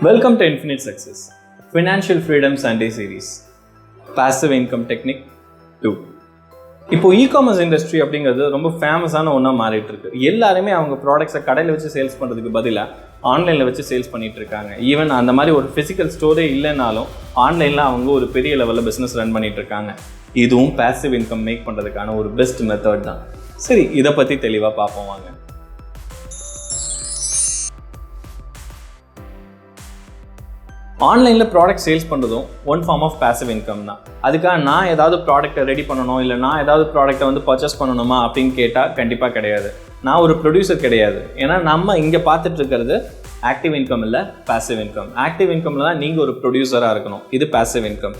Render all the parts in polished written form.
Welcome to Infinite Success, Financial Freedom Sunday Series, Passive Income Technique 2. இப்போ e-commerce industry அப்படிங்கிறது ரொம்ப ஃபேமஸான ஒன்றா மாறிட்டு இருக்கு. எல்லாருமே அவங்க ப்ராடக்ட்ஸை கடையில் வச்சு சேல்ஸ் பண்ணுறதுக்கு பதிலாக ஆன்லைனில் வச்சு சேல்ஸ் பண்ணிட்டு இருக்காங்க. ஈவன் அந்த மாதிரி ஒரு ஃபிசிக்கல் ஸ்டோரே இல்லைனாலும் ஆன்லைனில் அவங்க ஒரு பெரிய லெவலில் பிஸ்னஸ் ரன் பண்ணிட்டு இருக்காங்க. இதுவும் பேசிவ் இன்கம் மேக் பண்ணுறதுக்கான ஒரு பெஸ்ட் மெத்தட் தான். சரி, இதை பற்றி தெளிவாக பார்ப்போம் வாங்க. ஆன்லைனில் ப்ராடக்ட் சேல்ஸ் பண்ணுறதும் one form of passive income தான். அதுக்காக நான் ஏதாவது ப்ராடக்ட்டை ரெடி பண்ணணும், இல்லை நான் ஏதாவது ப்ராடக்ட்டை வந்து பர்ச்சேஸ் பண்ணணுமா அப்படின்னு கேட்டால் கண்டிப்பாக கிடையாது. நான் ஒரு ப்ரொடியூசர் கிடையாது. ஏன்னா நம்ம இங்கே பார்த்துட்டு இருக்கிறது ஆக்டிவ் இன்கம் இல்லை, பேசிவ் இன்கம். ஆக்டிவ் இன்கமில் தான் நீங்கள் ஒரு ப்ரொடியூசராக இருக்கணும். இது பேசிவ் இன்கம்.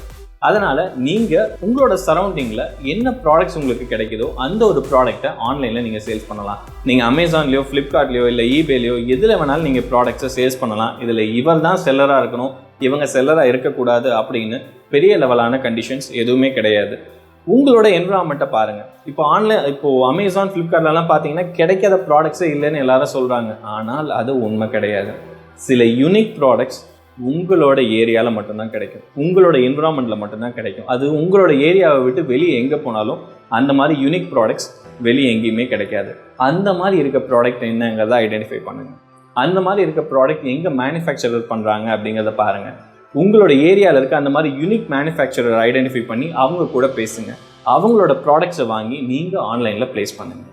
அதனால் நீங்கள் உங்களோட சரௌண்டிங்கில் என்ன ப்ராடக்ட்ஸ் உங்களுக்கு கிடைக்குதோ அந்த ஒரு ப்ராடக்ட்டை ஆன்லைனில் நீங்கள் சேல்ஸ் பண்ணலாம். நீங்கள் அமேசான்லேயோ, ஃப்ளிப்கார்ட்லேயோ, இல்லை ஈபேலையோ எதில் வேணாலும் நீங்கள் ப்ராடக்ட்ஸை சேல்ஸ் பண்ணலாம். இதில் இவர் தான் செல்லராக இருக்கணும், இவங்க செல்லராக இருக்கக்கூடாது அப்படின்னு பெரிய லெவலான கண்டிஷன்ஸ் எதுவுமே கிடையாது. உங்களோட என்விரான்மெண்ட்டை பாருங்கள். இப்போது அமேசான், ஃப்ளிப்கார்ட்லலாம் பார்த்தீங்கன்னா கிடைக்காத ப்ராடக்ட்ஸே இல்லைன்னு எல்லாரும் சொல்கிறாங்க. ஆனால் அது உண்மை கிடையாது. சில யூனிக் ப்ராடக்ட்ஸ் உங்களோட ஏரியாவில் மட்டும்தான் கிடைக்கும், உங்களோட என்விரான்மெண்ட்டில் மட்டும்தான் கிடைக்கும். அது உங்களோட ஏரியாவை விட்டு வெளியே எங்கே போனாலும் அந்த மாதிரி யூனிக் ப்ராடக்ட்ஸ் வெளியே எங்கேயுமே கிடைக்காது. அந்த மாதிரி இருக்க ப்ராடக்ட் என்னங்கிறத ஐடென்டிஃபை பண்ணுங்கள். அந்த மாதிரி இருக்க ப்ராடக்ட் எங்கே மேனுஃபேக்சரர் பண்ணுறாங்க அப்படிங்கிறத பாருங்கள். உங்களோட ஏரியாவில் இருக்க அந்த மாதிரி யூனிக் மேனுஃபேக்சரர் ஐடென்டிஃபை பண்ணி அவங்க கூட பேசுங்க. அவங்களோட ப்ராடக்ட்ஸை வாங்கி நீங்கள் ஆன்லைனில் ப்ளேஸ் பண்ணுங்கள்.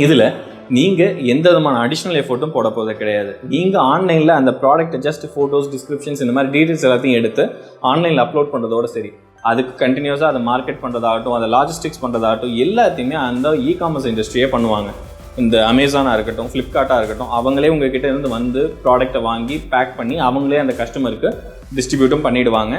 இதில் நீங்கள் எந்த விதமான அடிஷ்னல் எஃபோர்ட்டும் போட போகிறது கிடையாது. நீங்கள் ஆன்லைனில் அந்த ப்ராடக்ட்டை ஜஸ்ட் ஃபோட்டோஸ், டிஸ்கிரிப்ஷன்ஸ் இந்த மாதிரி டீட்டெயில்ஸ் எல்லாத்தையும் எடுத்து ஆன்லைனில் அப்லோட் பண்ணுறதோட சரி. அதுக்கு கண்டினியூஸாக அதை மார்க்கெட் பண்ணுறதாகட்டும், அதை லாஜிஸ்டிக்ஸ் பண்ணுறதாகட்டும் எல்லாத்தையுமே அந்த இ-காமர்ஸ் இண்டஸ்ட்ரியே பண்ணுவாங்க. இந்த அமேசானாக இருக்கட்டும், ஃப்ளிப்கார்ட்டாக இருக்கட்டும், அவங்களே உங்ககிட்ட இருந்து வந்து ப்ராடக்ட்டை வாங்கி பேக் பண்ணி அவங்களே அந்த கஸ்டமருக்கு டிஸ்ட்ரிபியூட்டும் பண்ணிவிடுவாங்க.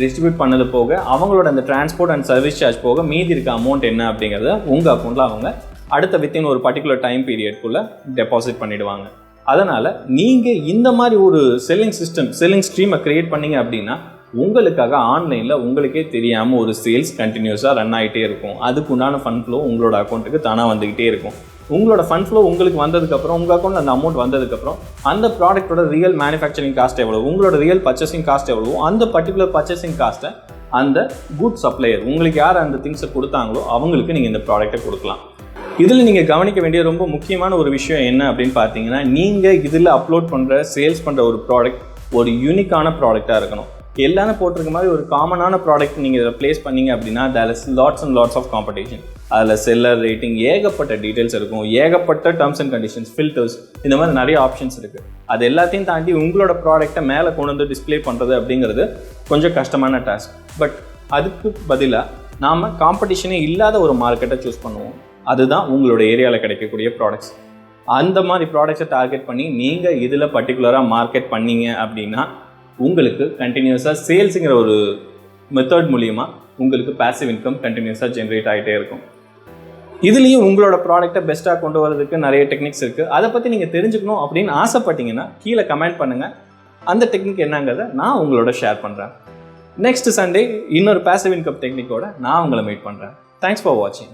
டிஸ்ட்ரிபியூட் பண்ணது போக அவங்களோட அந்த டிரான்ஸ்போர்ட் அண்ட் சர்வீஸ் சார்ஜ் போக மீதி இருக்க அமௌண்ட் என்ன அப்படிங்கிறத உங்கள் அக்கௌண்ட்டில் அவங்க அடுத்த வித்தின் ஒரு பர்டிகுலர் டைம் பீரியட்குள்ளே டெபாசிட் பண்ணிவிடுவாங்க. அதனால் நீங்கள் இந்த மாதிரி ஒரு செல்லிங் ஸ்ட்ரீமை க்ரியேட் பண்ணிங்க அப்படின்னா உங்களுக்காக ஆன்லைனில் உங்களுக்கே தெரியாமல் ஒரு சேல்ஸ் கண்டினியூஸாக ரன் ஆகிட்டே இருக்கும். அதுக்கு உண்டான ஃபண்ட் ஃப்ளோ உங்களோட அக்கௌண்ட்டுக்கு தானாக வந்துக்கிட்டே இருக்கும். உங்களோட ஃபண்ட் ஃப்ளோ உங்களுக்கு வந்ததுக்கப்புறம், உங்கள் அக்கௌண்ட்டில் அந்த அமௌண்ட் வந்ததுக்கப்புறம் அந்த ப்ராடக்ட்டோட ரியல் மேனுஃபேக்சரிங் காஸ்ட் எவ்வளோ, உங்களோட ரியல் பர்ச்சேசிங் காஸ்ட் எவ்வளோ, அந்த பர்டிகுலர் பர்ச்சேசிங் காஸ்ட்டை அந்த குட் சப்ளையர், உங்களுக்கு யார் அந்த திங்ஸை கொடுத்தாங்களோ அவங்களுக்கு நீங்கள் இந்த ப்ராடக்ட்டை கொடுக்கலாம். இதில் நீங்கள் கவனிக்க வேண்டிய ரொம்ப முக்கியமான ஒரு விஷயம் என்ன அப்படின்னு பார்த்தீங்கன்னா, நீங்கள் இதில் அப்லோட் பண்ணுற, சேல்ஸ் பண்ணுற ஒரு ப்ராடக்ட் ஒரு யூனிக்கான ப்ராடக்டாக இருக்கணும். எல்லாரும் போட்டிருக்க மாதிரி ஒரு காமனான ப்ராடக்ட் நீங்கள் இதில் ப்ளேஸ் பண்ணிங்க அப்படின்னா there is lots and lots of competition. அதில் செல்லர் ரேட்டிங், ஏகப்பட்ட டீட்டெயில்ஸ் இருக்கும், ஏகப்பட்ட டர்ம்ஸ் அண்ட் கண்டிஷன்ஸ், ஃபில்டர்ஸ், இந்த மாதிரி நிறைய ஆப்ஷன்ஸ் இருக்குது. அது எல்லாத்தையும் தாண்டி உங்களோட ப்ராடக்ட்டை மேலே கொண்டு வந்து டிஸ்பிளே பண்ணுறது அப்படிங்கிறது கொஞ்சம் கஷ்டமான டாஸ்க். பட் அதுக்கு பதிலாக நாம் காம்படிஷனே இல்லாத ஒரு மார்க்கெட்டை சூஸ் பண்ணுவோம். அதுதான் உங்களோட ஏரியாவில் கிடைக்கக்கூடிய ப்ராடக்ட்ஸ். அந்த மாதிரி ப்ராடக்ட்ஸை டார்கெட் பண்ணி நீங்கள் இதில் பர்டிகுலராக மார்க்கெட் பண்ணீங்க அப்படின்னா உங்களுக்கு கண்டினியூஸாக சேல்ஸுங்கிற ஒரு மெத்தட் மூலியமாக உங்களுக்கு பேசிவ் இன்கம் கண்டினியூஸாக ஜென்ரேட் ஆகிட்டே இருக்கும். இதுலேயும் உங்களோட ப்ராடக்ட்டை பெஸ்ட்டாக கொண்டு வரதுக்கு நிறைய டெக்னிக்ஸ் இருக்குது. அதை பற்றி நீங்கள் தெரிஞ்சுக்கணும் அப்படின்னு ஆசைப்பட்டீங்கன்னா கீழே கமெண்ட் பண்ணுங்கள். அந்த டெக்னிக் என்னங்கிறத நான் உங்களோட ஷேர் பண்ணுறேன். நெக்ஸ்ட் சண்டே இன்னொரு பேசிவ் இன்கம் டெக்னிக்கோட நான் உங்களை மீட் பண்ணுறேன். தேங்க்ஸ் ஃபார் வாட்சிங்.